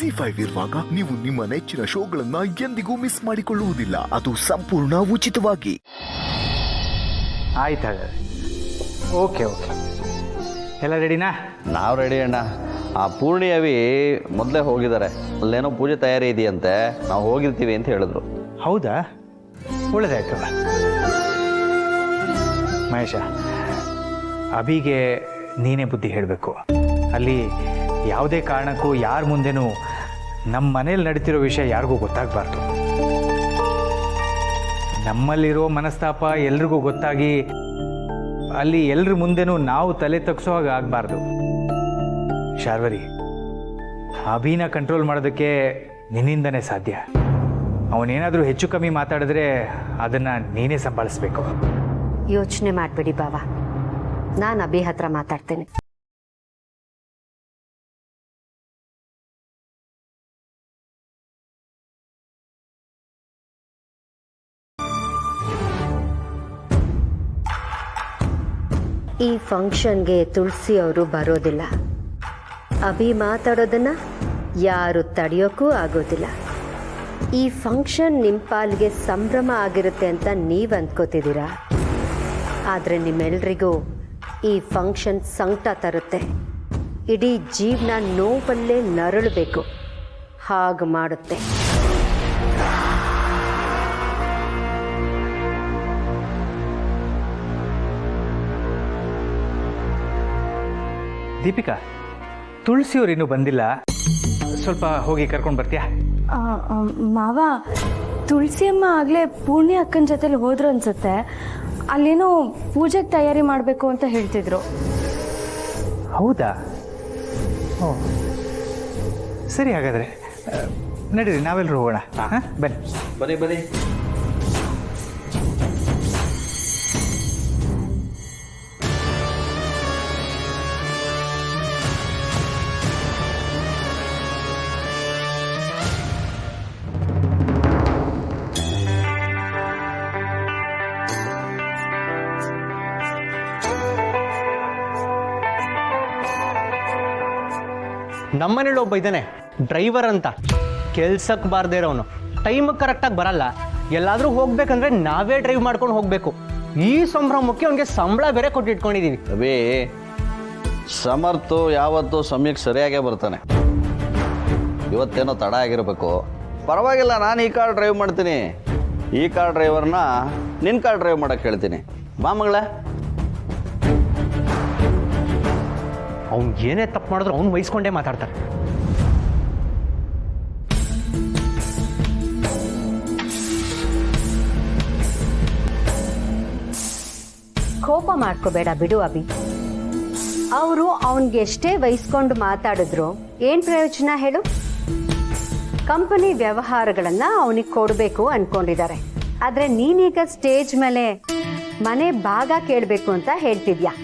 ZEE5 ಇರುವಾಗ ನೀವು ನಿಮ್ಮ ನೆಚ್ಚಿನ ಶೋಗಳನ್ನ ಎಂದಿಗೂ ಮಿಸ್ ಮಾಡಿಕೊಳ್ಳುವುದಿಲ್ಲ. ಅದು ಸಂಪೂರ್ಣ ಉಚಿತವಾಗಿ. ಆಯ್ತು ಹಾಗಾದ್ರೆ. ಓಕೆ ಎಲ್ಲ ರೆಡಿನಾ? ನಾವು ರೆಡಿ ಅಣ್ಣ. ಆ ಪೂರ್ಣಿಯವಿ ಮೊದಲೇ ಹೋಗಿದ್ದಾರೆ, ಅಲ್ಲೇನೋ ಪೂಜೆ ತಯಾರಿ ಇದೆಯಂತೆ, ನಾವು ಹೋಗಿರ್ತೀವಿ ಅಂತ ಹೇಳಿದ್ರು. ಹೌದಾ? ಒಳ್ಳೆದಾಯ್ತು. ಮಹೇಶ, ಅಭಿಗೆ ನೀನೇ ಬುದ್ಧಿ ಹೇಳಬೇಕು. ಅಲ್ಲಿ ಯಾವುದೇ ಕಾರಣಕ್ಕೂ ಯಾರ ಮುಂದೆನೂ ನಮ್ಮ ಮನೇಲಿ ನಡೀತಿರೋ ವಿಷಯ ಯಾರಿಗೂ ಗೊತ್ತಾಗಬಾರ್ದು. ನಮ್ಮಲ್ಲಿರೋ ಮನಸ್ತಾಪ ಎಲ್ರಿಗೂ ಗೊತ್ತಾಗಿ ಅಲ್ಲಿ ಎಲ್ರ ಮುಂದೆನೂ ನಾವು ತಲೆ ತಗ್ಸೋ ಹಾಗೆ ಆಗಬಾರ್ದು. ಶಾರ್ವರಿ, ಅಭಿನ ಕಂಟ್ರೋಲ್ ಮಾಡೋದಕ್ಕೆ ನಿನ್ನಿಂದನೇ ಸಾಧ್ಯ. ಅವನೇನಾದರೂ ಹೆಚ್ಚು ಕಮ್ಮಿ ಮಾತಾಡಿದ್ರೆ ಅದನ್ನು ನೀನೇ ಸಂಭಾಳಿಸ್ಬೇಕು. ಯೋಚನೆ ಮಾಡಬೇಡಿ ಬಾವ, ನಾನು ಅಭಿ ಹತ್ರ ಮಾತಾಡ್ತೇನೆ. ಈ ಫಂಕ್ಷನ್ಗೆ ತುಳಸಿ ಅವರು ಬರೋದಿಲ್ಲ. ಅಭಿ ಮಾತಾಡೋದನ್ನ ಯಾರು ತಡೆಯೋಕ್ಕೂ ಆಗೋದಿಲ್ಲ. ಈ ಫಂಕ್ಷನ್ ನಿಮ್ಮ ಪಾಲ್ಗೆ ಸಂಭ್ರಮ ಆಗಿರುತ್ತೆ ಅಂತ ನೀವು ಅಂದ್ಕೋತಿದ್ದೀರಾ, ಆದರೆ ನಿಮ್ಮೆಲ್ರಿಗೂ ಈ ಫಂಕ್ಷನ್ ಸಂಕಟ ತರುತ್ತೆ. ಇಡೀ ಜೀವನ ನೋವಲ್ಲೇ ನರಳಬೇಕು ಹಾಗೆ ಮಾಡುತ್ತೆ. ದೀಪಿಕಾ, ತುಳಸಿಯವ್ರು ಇನ್ನೂ ಬಂದಿಲ್ಲ, ಸ್ವಲ್ಪ ಹೋಗಿ ಕರ್ಕೊಂಡು ಬರ್ತೀಯಾ? ಮಾವ, ತುಳಸಿ ಅಮ್ಮ ಆಗಲೇ ಪೂರ್ಣಿ ಅಕ್ಕನ ಜೊತೆಲಿ ಹೋದ್ರು ಅನ್ಸುತ್ತೆ. ಅಲ್ಲೇನೋ ಪೂಜೆಗೆ ತಯಾರಿ ಮಾಡಬೇಕು ಅಂತ ಹೇಳ್ತಿದ್ರು. ಹೌದಾ? ಓ ಸರಿ, ಹಾಗಾದರೆ ನಡೀರಿ, ನಾವೆಲ್ಲರೂ ಹೋಗೋಣ. ಹಾಂ, ಬನ್ನಿ. ನಮ್ಮನೇಲಿ ಒಬ್ಬ ಇದ್ದಾನೆ, ಡ್ರೈವರ್ ಅಂತ. ಕೆಲ್ಸಕ್ಕೆ ಬಾರದೇ ಇರೋನು, ಟೈಮಿಗೆ ಕರೆಕ್ಟಾಗಿ ಬರಲ್ಲ. ಎಲ್ಲಾದರೂ ಹೋಗ್ಬೇಕಂದ್ರೆ ನಾವೇ ಡ್ರೈವ್ ಮಾಡ್ಕೊಂಡು ಹೋಗಬೇಕು. ಈ ಸಂಭ್ರಮಕ್ಕೆ ಅವನಿಗೆ ಸಂಬಳ ಬೇರೆ ಕೊಟ್ಟಿಟ್ಕೊಂಡಿದ್ದೀವಿ. ಅಭಿ, ಸಮರ್ಥು ಯಾವತ್ತೂ ಸಮಯಕ್ಕೆ ಸರಿಯಾಗೇ ಬರ್ತಾನೆ. ಇವತ್ತೇನೋ ತಡ ಆಗಿರಬೇಕು. ಪರವಾಗಿಲ್ಲ, ನಾನು ಈ ಕಾರ್ ಡ್ರೈವ್ ಮಾಡ್ತೀನಿ. ಈ ಕಾರ್ ಡ್ರೈವರ್ನ ನಿನ್ನ ಕಾರ್ ಡ್ರೈವ್ ಮಾಡೋಕ್ಕೆ ಹೇಳ್ತೀನಿ. ಬಾ ಮಗಳೇ. ಅವ್ನು ಏನೇ ತಪ್ಪು ಮಾಡಿದ್ರು ಅವ್ನು ವಹಿಸ್ಕೊಂಡೇ ಮಾತಾಡ್ತಾರೆ. ಕೋಪ ಮಾಡ್ಕೋಬೇಡ ಬಿಡು ಅಭಿ. ಅವರು ಅವನಿಗೆ ಎಷ್ಟೇ ವಹಿಸ್ಕೊಂಡು ಮಾತಾಡಿದ್ರು ಏನು ಪ್ರಯೋಜನ ಹೇಳು? ಕಂಪನಿ ವ್ಯವಹಾರಗಳನ್ನ ಅವನಿಗೆ ಕೊಡಬೇಕು ಅನ್ಕೊಂಡಿದ್ದಾರೆ. ಆದರೆ ನೀನೀಗ ಸ್ಟೇಜ್ ಮೇಲೆ ಮನೆ ಭಾಗ ಕೇಳಬೇಕು ಅಂತ ಹೇಳ್ತಿದ್ಯಾ.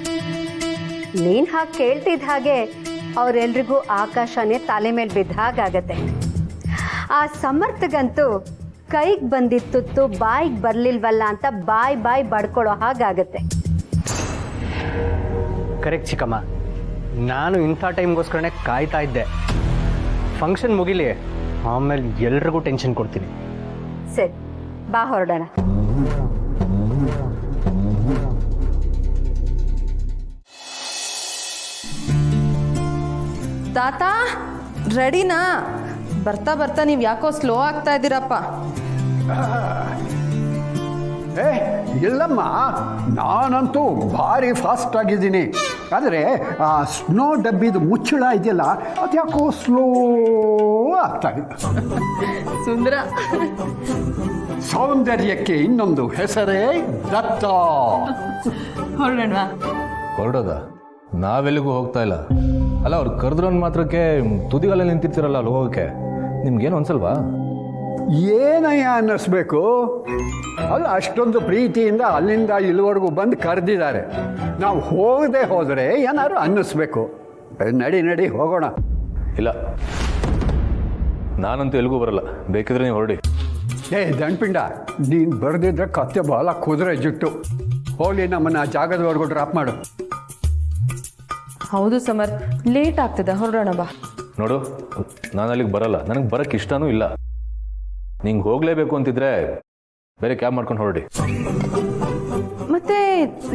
ನೀನು ಹಾಗೆ ಕೇಳ್ತಿದ್ದ ಹಾಗೆ ಅವರೆಲ್ರಿಗೂ ಆಕಾಶನೇ ತಲೆ ಮೇಲೆ ಬಿದ್ದ ಹಾಗಾಗತ್ತೆ. ಆ ಸಮರ್ಥಗಂತೂ ಕೈಗೆ ಬಂದಿತ್ತು ಬಾಯಿಗೆ ಬರಲಿಲ್ವಲ್ಲ ಅಂತ ಬಾಯಿ ಬಡ್ಕೊಳ್ಳೋ ಹಾಗಾಗತ್ತೆ. ಕರೆಕ್ಟ್ ಚಿಕ್ಕಮ್ಮ, ನಾನು ಇಂಥ ಟೈಮ್ಗೋಸ್ಕರನೇ ಕಾಯ್ತಾ ಇದ್ದೆ. ಫಂಕ್ಷನ್ ಮುಗಿಲಿ, ಆಮೇಲೆ ಎಲ್ರಿಗೂ ಟೆನ್ಷನ್ ಕೊಡ್ತೀನಿ. ಸರಿ, ಬಾ ಹೊರಡೋಣ. ತಾತ ರೆಡಿನಾ? ಬರ್ತಾ ನೀವು ಯಾಕೋ ಸ್ಲೋ ಆಗ್ತಾ ಇದ್ದೀರಪ್ಪ. ಇಲ್ಲಮ್ಮ, ನಾನಂತೂ ಭಾರಿ ಫಾಸ್ಟ್ ಆಗಿದ್ದೀನಿ. ಆದರೆ ಆ ಸ್ನೋ ಡಬ್ಬಿದು ಮುಚ್ಚಳ ಇದೆಯಲ್ಲ, ಅದ್ಯಾಕೋ ಸ್ಲೋ ಆಗ್ತಾ ಇದೆ. ಸುಂದರ. ಸೌಂದರ್ಯಕ್ಕೆ ಇನ್ನೊಂದು ಹೆಸರೇ ದತ್ತ. ಹೊರಡೋಣ. ಹೊರಡೋದ? ನಾವೆಲ್ಲಿಗೂ ಹೋಗ್ತಾ ಇಲ್ಲ. ಅಲ್ಲ, ಅವ್ರು ಕರೆದ್ರೊಂದು ಮಾತ್ರಕ್ಕೆ ತುದಿಗಲ್ಲಿ ನಿಂತಿರ್ತಿರಲ್ಲ ಅಲ್ಲಿ ಹೋಗೋಕ್ಕೆ. ನಿಮ್ಗೇನು ಅನ್ಸಲ್ವಾ? ಏನಯ್ಯ ಅನ್ನಿಸ್ಬೇಕು? ಅಲ್ಲ, ಅಷ್ಟೊಂದು ಪ್ರೀತಿಯಿಂದ ಅಲ್ಲಿಂದ ಇಲ್ಲಿವರೆಗೂ ಬಂದು ಕರೆದಿದ್ದಾರೆ. ನಾವು ಹೋಗದೆ ಹೋದರೆ ಏನಾದ್ರು ಅನ್ನಿಸ್ಬೇಕು. ನಡಿ ಹೋಗೋಣ. ಇಲ್ಲ, ನಾನಂತೂ ಎಲ್ಲಿಗೂ ಬರಲ್ಲ. ಬೇಕಿದ್ರೆ ನೀವು ಹೊರಡಿ. ದಂಡ್ಪಿಂಡ, ನೀನು ಬರೆದಿದ್ರೆ ಕತ್ತೆ ಬಾಲ ಕುದುರೆ ಜುಟ್ಟು. ಹೋಗಿ ನಮ್ಮನ್ನು ಆ ಜಾಗದವರೆಗೂ ಡ್ರಾಪ್ ಮಾಡು. ಹೌದು ಸಮರ್, ಲೇಟ್ ಆಗ್ತದೆ, ಹೊರಡೋಣ ಬಾ. ನೋಡು, ನಾನು ಅಲ್ಲಿಗೆ ಬರಲ್ಲ, ನನಗೆ ಬರೋಕ್ಕೆ ಇಷ್ಟನೂ ಇಲ್ಲ. ನಿಂಗೆ ಹೋಗಲೇಬೇಕು ಅಂತಿದ್ರೆ ಬೇರೆ ಕ್ಯಾಬ್ ಮಾಡ್ಕೊಂಡು ಹೊರಡಿ. ಮತ್ತೆ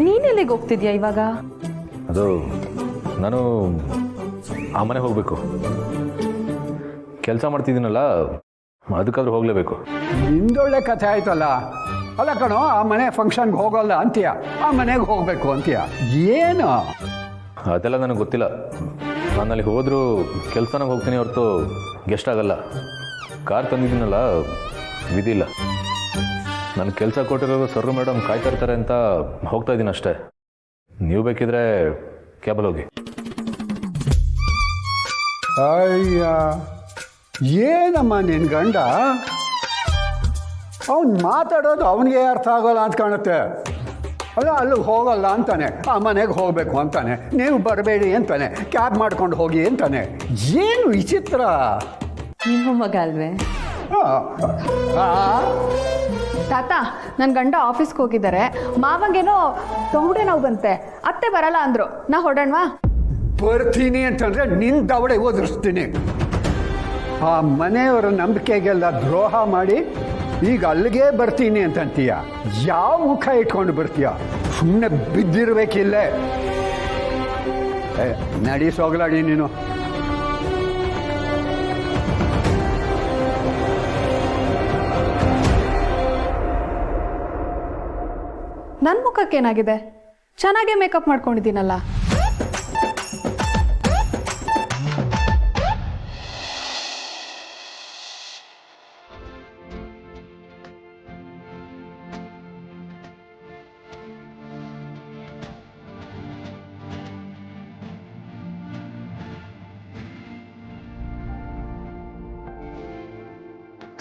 ನೀನೆಲ್ಲಿಗೆ ಹೋಗ್ತಿದ್ಯಾ ಇವಾಗ? ಅದು ನಾನು ಆ ಮನೆಗೆ ಹೋಗಬೇಕು. ಕೆಲಸ ಮಾಡ್ತಿದ್ದೀನಲ್ಲ, ಅದಕ್ಕಾದ್ರೂ ಹೋಗಲೇಬೇಕು. ನಿಂದೊಳ್ಳೆ ಕಥೆ ಆಯ್ತಲ್ಲ. ಅಲ್ಲ ಕಣೋ, ಆ ಮನೆ ಫಂಕ್ಷನ್ಗೆ ಹೋಗಲ್ಲ ಅಂತೀಯ, ಆ ಮನೆಗೆ ಹೋಗಬೇಕು ಅಂತೀಯ, ಏನು? ಅದೆಲ್ಲ ನನಗೆ ಗೊತ್ತಿಲ್ಲ. ನಾನು ಅಲ್ಲಿಗೆ ಹೋದರೂ ಕೆಲಸನಾಗ ಹೋಗ್ತೀನಿ ಹೊರತು ಗೆಸ್ಟ್ ಆಗಲ್ಲ. ಕಾರ್ ತಂದಿದ್ದೀನಲ್ಲ, ವಿಧಿ ಇಲ್ಲ. ನನ್ನ ಕೆಲಸ ಕೊಟ್ಟಿರೋದು ಸರ್ರು ಮೇಡಮ್ ಕಾಯ್ತಾ ಇರ್ತಾರೆ ಅಂತ ಹೋಗ್ತಾ ಇದ್ದೀನಿ ಅಷ್ಟೇ. ನೀವು ಬೇಕಿದ್ರೆ ಕ್ಯಾಬಲ್ಲಿ ಹೋಗಿ. ಅಯ್ಯ, ಏನಮ್ಮ ನಿನ್ನ ಗಂಡ? ಅವನು ಮಾತಾಡೋದು ಅವನಿಗೆ ಅರ್ಥ ಆಗೋಲ್ಲ ಅಂತ ಕಾಣುತ್ತೆ. ಅಲ್ಲ, ಅಲ್ಲಿಗೆ ಹೋಗಲ್ಲ ಅಂತಾನೆ, ಆ ಮನೆಗೆ ಹೋಗಬೇಕು ಅಂತಾನೆ, ನೀವು ಬರಬೇಡಿ ಅಂತಾನೆ, ಕ್ಯಾಬ್ ಮಾಡ್ಕೊಂಡು ಹೋಗಿ ಅಂತಾನೆ. ಏನು ವಿಚಿತ್ರ. ನಿಮ್ಮ ಮಗ ಅಲ್ವೇ? ಆ, ತಾತ, ನನ್ನ ಗಂಡ ಆಫೀಸ್ಗೆ ಹೋಗಿದ್ದಾರೆ. ಮಾವಂಗೇನೋ ತೊಂಡೆ ನೋವು ಬಂತೆ, ಅತ್ತೆ ಬರಲ್ಲ ಅಂದ್ರು. ನಾ ಹೊಡೋಣವಾ? ಬರ್ತೀನಿ ಅಂತಂದರೆ ನಿನ್ನ ದವಡೆ ಓದಿಸ್ತೀನಿ. ಆ ಮನೆಯವರ ನಂಬಿಕೆಗೆಲ್ಲ ದ್ರೋಹ ಮಾಡಿ ಈಗ ಅಲ್ಲಿಗೆ ಬರ್ತೀನಿ ಅಂತಂತೀಯ. ಯಾವ ಮುಖ ಇಟ್ಕೊಂಡು ಬರ್ತೀಯ? ಸುಮ್ಮನೆ ಬಿದ್ದಿರ್ಬೇಕಿಲ್ಲೇ. ನಡಿ ಸೋಗಲಾಡಿ ನೀನು. ನನ್ನ ಮುಖಕ್ಕೇನಾಗಿದೆ? ಚೆನ್ನಾಗೇ ಮೇಕಪ್ ಮಾಡ್ಕೊಂಡಿದ್ದೀನಲ್ಲ.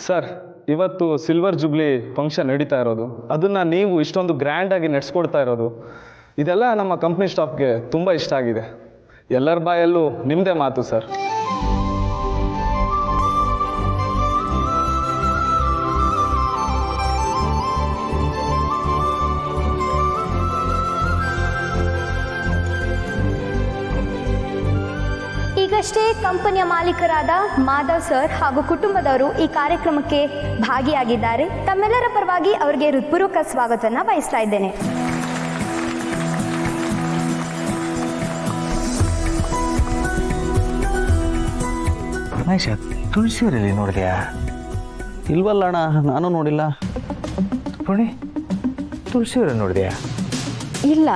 ಸರ್, ಇವತ್ತು ಸಿಲ್ವರ್ ಜುಬ್ಲಿ ಫಂಕ್ಷನ್ ನಡೀತಾ ಇರೋದು, ಅದನ್ನು ನೀವು ಇಷ್ಟೊಂದು ಗ್ರ್ಯಾಂಡಾಗಿ ನಡೆಸ್ಕೊಡ್ತಾ ಇರೋದು, ಇದೆಲ್ಲ ನಮ್ಮ ಕಂಪ್ನಿ ಸ್ಟಾಫ್ಗೆ ತುಂಬ ಇಷ್ಟ ಆಗಿದೆ. ಎಲ್ಲರ ಬಾಯಲ್ಲೂ ನಿಮ್ಮದೇ ಮಾತು ಸರ್. ಈಗಷ್ಟೇ ಕಂಪನಿಯ ಮಾಲೀಕರಾದ ಮಾಧವ್ ಸರ್ ಹಾಗೂ ಕುಟುಂಬದವರು ಈ ಕಾರ್ಯಕ್ರಮಕ್ಕೆ ಭಾಗಿಯಾಗಿದ್ದಾರೆ. ತಮ್ಮೆಲ್ಲರ ಪರವಾಗಿ ಅವರಿಗೆ ಹೃತ್ಪೂರ್ವಕ ಸ್ವಾಗತವನ್ನು ಬಯಸ್ತಾ ಇದ್ದೇನೆ. ಮಹೇಶ, ತುಳಸಿಯವರಲ್ಲಿ ನೋಡಿದೆಯಾ? ಇಲ್ವಲ್ಲ ಅಣ್ಣ, ನಾನು ನೋಡಿಲ್ಲ. ಪುಣಿ, ತುಳಸಿಯವರಲ್ಲಿ ನೋಡಿದೆಯಾ? ಇಲ್ಲ.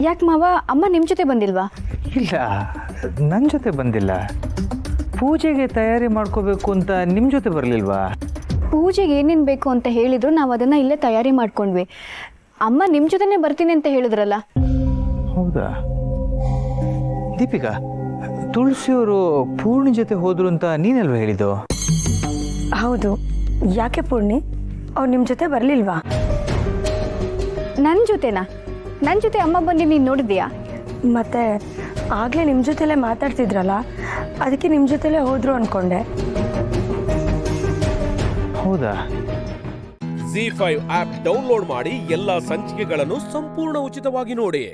ಯಾಕೆ ಮಾವ, ಅಮ್ಮ ನಿಮ್ಮ ಜೊತೆ ಬಂದಿಲ್ವಾ? ಇಲ್ಲ, ನನ್ನ ಜೊತೆ ಬಂದಿಲ್ಲ. ಪೂಜೆಗೆ ತಯಾರಿ ಮಾಡ್ಕೋಬೇಕು ಅಂತ ನಿಮ್ಮ ಜೊತೆ ಬರಲಿಲ್ವಾ? ಪೂಜೆಗೆ ಏನೇನು ಬೇಕು ಅಂತ ಹೇಳಿದ್ರು, ನಾವು ಅದನ್ನು ಇಲ್ಲೇ ತಯಾರಿ ಮಾಡ್ಕೊಂಡ್ವಿ. ಅಮ್ಮ ನಿಮ್ಮ ಜೊತೆನೇ ಬರ್ತೀನಿ ಅಂತ ಹೇಳಿದ್ರಲ್ಲ. ಹೌದಾ? ದೀಪಿಕಾ, ತುಳಸಿಯವರು ಪೂರ್ಣಿ ಜೊತೆ ಹೋದ್ರು ಅಂತ ನೀನಲ್ವ ಹೇಳಿದ್ದು? ಹೌದು. ಯಾಕೆ ಪೂರ್ಣಿ, ಅವ್ರು ನಿಮ್ಮ ಜೊತೆ ಬರಲಿಲ್ವಾ? ನನ್ನ ಜೊತೆನಾ? ನನ್ನ ಜೊತೆ ಅಮ್ಮ ಬಂದು ನೀನು ನೋಡಿದ್ಯಾ? ಮತ್ತೆ ಆಗಲೇ ನಿಮ್ಮ ಜೊತೆಲೇ ಮಾತಾಡ್ತಿದ್ರಲ್ಲ, ಅದಕ್ಕೆ ನಿಮ್ಮ ಜೊತೆಲೇ ಹೋದ್ರು ಅಂದ್ಕೊಂಡೆ. ಹೌದಾ? ZEE5 ಆಪ್ ಡೌನ್ಲೋಡ್ ಮಾಡಿ ಎಲ್ಲಾ ಸಂಚಿಕೆಗಳನ್ನು ಸಂಪೂರ್ಣ ಉಚಿತವಾಗಿ ನೋಡಿ.